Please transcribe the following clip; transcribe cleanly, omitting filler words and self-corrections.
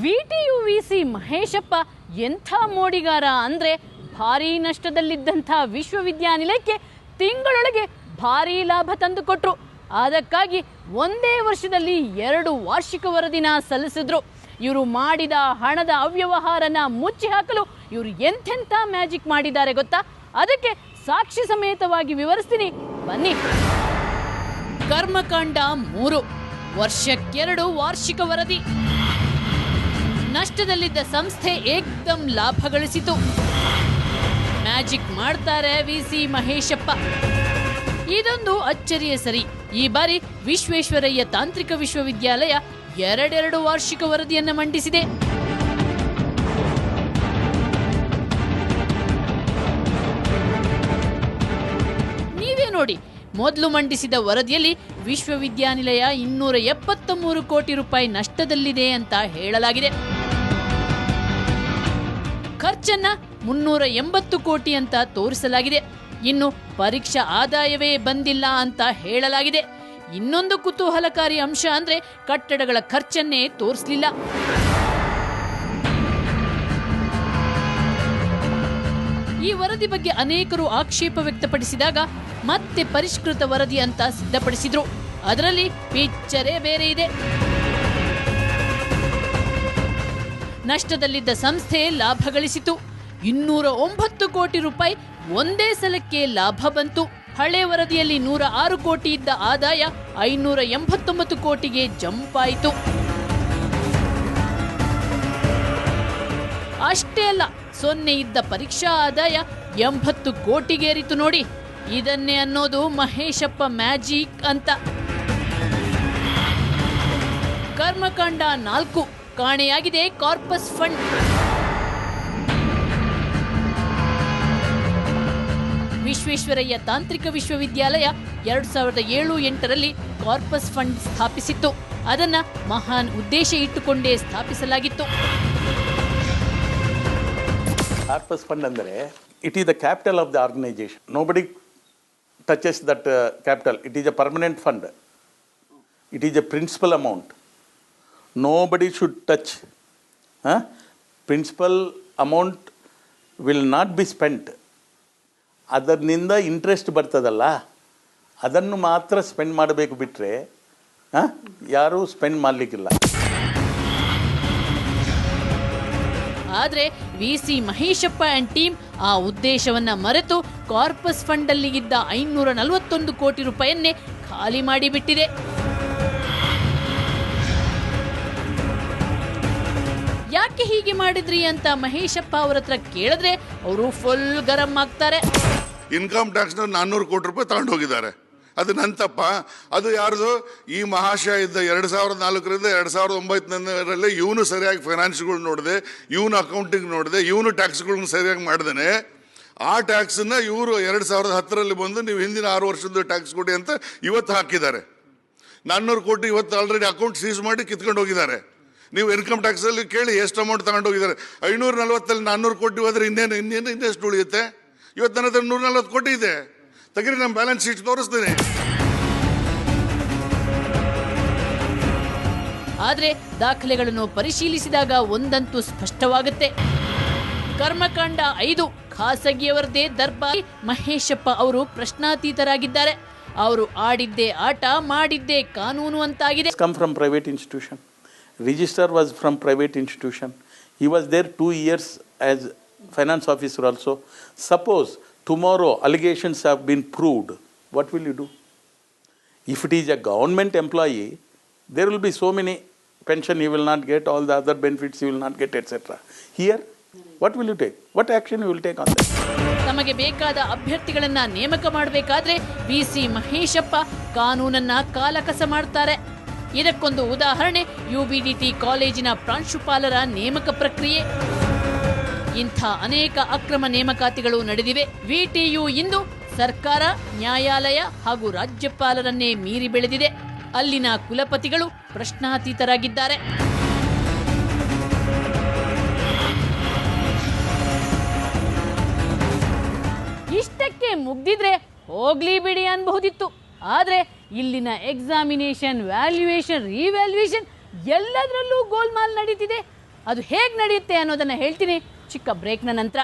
ವಿಟಿಯುವಿಸಿ ಮಹೇಶಪ್ಪ ಎಂಥ ಮೋಡಿಗಾರ ಅಂದರೆ ಭಾರೀ ನಷ್ಟದಲ್ಲಿದ್ದಂಥ ವಿಶ್ವವಿದ್ಯಾನಿಲಯಕ್ಕೆ ತಿಂಗಳೊಳಗೆ ಭಾರೀ ಲಾಭ ತಂದುಕೊಟ್ರು. ಅದಕ್ಕಾಗಿ ಒಂದೇ ವರ್ಷದಲ್ಲಿ 2 ವಾರ್ಷಿಕ ವರದಿನ ಸಲ್ಲಿಸಿದ್ರು. ಇವರು ಮಾಡಿದ ಹಣದ ಅವ್ಯವಹಾರನ ಮುಚ್ಚಿ ಹಾಕಲು ಇವರು ಎಂಥೆಂಥ ಮ್ಯಾಜಿಕ್ ಮಾಡಿದ್ದಾರೆ ಗೊತ್ತಾ? ಅದಕ್ಕೆ ಸಾಕ್ಷಿ ಸಮೇತವಾಗಿ ವಿವರಿಸ್ತೀನಿ ಬನ್ನಿ. ಕರ್ಮಕಾಂಡ 3, ವರ್ಷಕ್ಕೆ2 ವಾರ್ಷಿಕ ವರದಿ. ನಷ್ಟದಲ್ಲಿದ್ದ ಸಂಸ್ಥೆ ಏಕ್ದಮ್ ಲಾಭ ಗಳಿಸಿತು. ಮ್ಯಾಜಿಕ್ ಮಾಡ್ತಾರೆ ವಿಸಿ ಮಹೇಶಪ್ಪ. ಇದೊಂದು ಅಚ್ಚರಿಯ ಸರಿ. ಈ ಬಾರಿ ವಿಶ್ವೇಶ್ವರಯ್ಯ ತಾಂತ್ರಿಕ ವಿಶ್ವವಿದ್ಯಾಲಯ 2 ವಾರ್ಷಿಕ ವರದಿಯನ್ನು ಮಂಡಿಸಿದೆ. ನೀವೇ ನೋಡಿ, ಮೊದಲು ಮಂಡಿಸಿದ ವರದಿಯಲ್ಲಿ ವಿಶ್ವವಿದ್ಯಾನಿಲಯ 273 ಕೋಟಿ ರೂಪಾಯಿ ನಷ್ಟದಲ್ಲಿದೆ ಅಂತ ಹೇಳಲಾಗಿದೆ. ಖರ್ಚನ್ನ 380 ಕೋಟಿ ಅಂತ ತೋರಿಸಲಾಗಿದೆ. ಇನ್ನು ಪರೀಕ್ಷಾ ಆದಾಯವೇ ಬಂದಿಲ್ಲ ಅಂತ ಹೇಳಲಾಗಿದೆ. ಇನ್ನೊಂದು ಕುತೂಹಲಕಾರಿ ಅಂಶ ಅಂದ್ರೆ ಕಟ್ಟಡಗಳ ಖರ್ಚನ್ನೇ ತೋರಿಸಲಿಲ್ಲ. ಈ ವರದಿ ಬಗ್ಗೆ ಅನೇಕರು ಆಕ್ಷೇಪ ವ್ಯಕ್ತಪಡಿಸಿದಾಗ ಮತ್ತೆ ಪರಿಷ್ಕೃತ ವರದಿ ಅಂತ ಸಿದ್ಧಪಡಿಸಿದ್ರು. ಅದರಲ್ಲಿ ಪಿಕ್ಚರೇ ಬೇರೆ ಇದೆ. ನಷ್ಟದಲ್ಲಿದ್ದ ಸಂಸ್ಥೆ ಲಾಭ ಗಳಿಸಿತು. 209 ಕೋಟಿ ರೂಪಾಯಿ ಒಂದೇ ಸಲಕ್ಕೆ ಲಾಭ ಬಂತು. ಹಳೆ ವರದಿಯಲ್ಲಿ 106 ಕೋಟಿ ಇದ್ದ ಆದಾಯ 589 ಕೋಟಿಗೆ ಜಂಪ್ ಆಯಿತು. ಅಷ್ಟೇ ಅಲ್ಲ, 0 ಇದ್ದ ಪರೀಕ್ಷಾ ಆದಾಯ 80 ಕೋಟಿಗೇರಿತು ನೋಡಿ. ಇದನ್ನೇ ಅನ್ನೋದು ಮಹೇಶಪ್ಪ ಮ್ಯಾಜಿಕ್ ಅಂತ. ಕರ್ಮಕಾಂಡ 4, ಕಾಣೆಯಾಗಿದೆ ಕಾರ್ಪಸ್ ಫಂಡ್. ವಿಶ್ವೇಶ್ವರಯ್ಯ ತಾಂತ್ರಿಕ ವಿಶ್ವವಿದ್ಯಾಲಯ 2007-8ರಲ್ಲಿ ಕಾರ್ಪಸ್ ಫಂಡ್ ಸ್ಥಾಪಿಸಿತ್ತು. ಅದನ್ನ ಮಹಾನ್ ಉದ್ದೇಶ ಇಟ್ಟುಕೊಂಡೇ ಸ್ಥಾಪಿಸಲಾಗಿತ್ತು. ಕಾರ್ಪಸ್ ಫಂಡ್ ಅಂದರೆ it is the capital of the organisation. Nobody touches that capital. It is a permanent fund. It is a principal amount. Nobody should touch. Principal amount will not be spent. ಅದರಿಂದ interest ಬರ್ತದಲ್ಲ, ಅದನ್ನು ಮಾತ್ರ spend ಮಾಡಬೇಕು, ಬಿಟ್ಟರೆ ಯಾರೂ spend ಮಾಡಲಿಕ್ಕಿಲ್ಲ. ಆದರೆ VC Maheshappa and team ಆ ಉದ್ದೇಶವನ್ನ ಮರೆತು ಕಾರ್ಪಸ್ ಫಂಡ್ ಅಲ್ಲಿ ಇದ್ದ 541 ಕೋಟಿ ರೂಪಾಯಿಯನ್ನೇ ಖಾಲಿ ಮಾಡಿಬಿಟ್ಟಿದೆ. ಯಾಕೆ ಹೀಗೆ ಮಾಡಿದ್ರಿ ಅಂತ ಮಹೇಶಪ್ಪ ಅವರ ಹತ್ರ ಕೇಳಿದ್ರೆ ಅವರು ಫುಲ್ ಗರಂ ಆಗ್ತಾರೆ. ಇನ್ಕಮ್ ಟ್ಯಾಕ್ಸ್ 400 ಕೋಟಿ ರೂಪಾಯಿ ತಗೊಂಡು ಹೋಗಿದ್ದಾರೆ. ಅದು ನನ್ನ ತಪ್ಪ? ಅದು ಯಾರ್ದು? ಈ ಮಹಾಶಯ ಇದ್ದ 2004ರಿಂದ 2009ರಲ್ಲಿ ಇವನು ಸರಿಯಾಗಿ ಫೈನಾನ್ಸ್ಗಳು ನೋಡಿದೆ, ಇವನು ಅಕೌಂಟಿಂಗ್ ನೋಡಿದೆ, ಇವನು ಟ್ಯಾಕ್ಸ್ಗಳನ್ನ ಸರಿಯಾಗಿ ಮಾಡಿದೇನೆ. ಆ ಟ್ಯಾಕ್ಸನ್ನ ಇವರು 2010ರಲ್ಲಿ ಬಂದು ನೀವು ಹಿಂದಿನ 6 ವರ್ಷದ ಟ್ಯಾಕ್ಸ್ ಕೊಡಿ ಅಂತ ಇವತ್ತು ಹಾಕಿದ್ದಾರೆ. 400 ಕೋಟಿ ಇವತ್ತು ಆಲ್ರೆಡಿ ಅಕೌಂಟ್ ಸೀಸ್ ಮಾಡಿ ಕಿತ್ಕೊಂಡು ಹೋಗಿದ್ದಾರೆ. ನೀವು ಇನ್ಕಮ್ ಟ್ಯಾಕ್ಸಲ್ಲಿ ಕೇಳಿ ಎಷ್ಟು ಅಮೌಂಟ್ ತಗೊಂಡು ಹೋಗಿದ್ದಾರೆ. 540ಲ್ಲಿ 400 ಕೋಟಿ ಹೋದ್ರೆ ಇನ್ನೆಷ್ಟು ಉಳಿಯುತ್ತೆ? ಇವತ್ತು ನನ್ನ ಹತ್ರ 140 ಕೋಟಿ ಇದೆ. ತೆಗೀರಿ, ನಮ್ಮ ಬ್ಯಾಲೆನ್ಸ್ ಶೀಟ್ ತೋರಿಸ್ತೀನಿ. ಆದ್ರೆ ದಾಖಲೆಗಳನ್ನು ಪರಿಶೀಲಿಸಿದಾಗ ಒಂದಂತೂ ಸ್ಪಷ್ಟವಾಗುತ್ತೆ. ಕರ್ಮಕಾಂಡ 5, ಖಾಸಗಿಯವರದೇ ದರ್ಬಾರ್. ಮಹೇಶಪ್ಪ ಅವರು ಪ್ರಶ್ನಾತೀತರಾಗಿದ್ದಾರೆ. ಅವರು ಆಡಿದ್ದೇ ಆಟ, ಮಾಡಿದ್ದೇ ಕಾನೂನು ಅಂತಾಗಿದೆ. Come from private institution. Register was from private institution. He was there 2 years as finance officer also. Suppose tomorrow allegations have been proved, what will you do? If it is a government employee, there will be so many pension he will not get, all the other benefits he will not get, etc. Here, what will you take? What action you will take on that? ತಮಗೆ ಬೇಕಾದ ಅಭ್ಯರ್ಥಿಗಳನ್ನ ನೇಮಕ ಮಾಡಬೇಕಾದ್ರೆ VC Maheshappa ಕಾನೂನನ್ನ ಕಾಲಕಸ ಮಾಡ್ತಾರೆ. ಇದಕ್ಕೊಂದು ಉದಾಹರಣೆ UBDT ಕಾಲೇಜಿನ ಪ್ರಾಂಶುಪಾಲರ ನೇಮಕ ಪ್ರಕ್ರಿಯೆ. ಇಂಥ ಅನೇಕ ಅಕ್ರಮ ನೇಮಕಾತಿಗಳು ನಡೆದಿವೆ. ವಿಟಿಯು ಇಂದು ಸರ್ಕಾರ, ನ್ಯಾಯಾಲಯ ಹಾಗೂ ರಾಜ್ಯಪಾಲರನ್ನೇ ಮೀರಿ ಬೆಳೆದಿದೆ. ಅಲ್ಲಿನ ಕುಲಪತಿಗಳು ಪ್ರಶ್ನಾತೀತರಾಗಿದ್ದಾರೆ. ಇಷ್ಟಕ್ಕೆ ಮುಗ್ದಿದ್ರೆ ಹೋಗ್ಲಿ ಬಿಡಿ ಅನ್ಬಹುದಿತ್ತು. ಆದರೆ ಇಲ್ಲಿನ ಎಕ್ಸಾಮಿನೇಷನ್, ವ್ಯಾಲ್ಯೂಯೇಷನ್, ರಿವ್ಯಾಲ್ಯೂಯೇಷನ್ ಎಲ್ಲದರಲ್ಲೂ ಗೋಲ್ಮಾಲ್ ನಡೀತಿದೆ. ಅದು ಹೇಗೆ ನಡೆಯುತ್ತೆ ಅನ್ನೋದನ್ನು ಹೇಳ್ತೀನಿ ಚಿಕ್ಕ ಬ್ರೇಕ್ನ ನಂತರ.